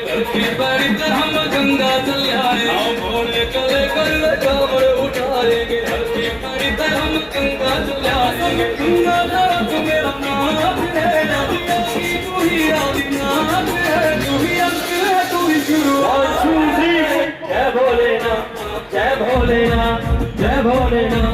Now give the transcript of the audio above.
हम गंगा चल आए भोले कले कर कावड़ उठाएंगे धरती पर हम गंगा चल आएंगे गंगा धारा तू मेरा नाथ है आदिनाथ तू ही आदिनाथ है तू ही अंत है तू ही शुरुआत। जय भोलेनाथ जय भोलेनाथ जय भोलेनाथ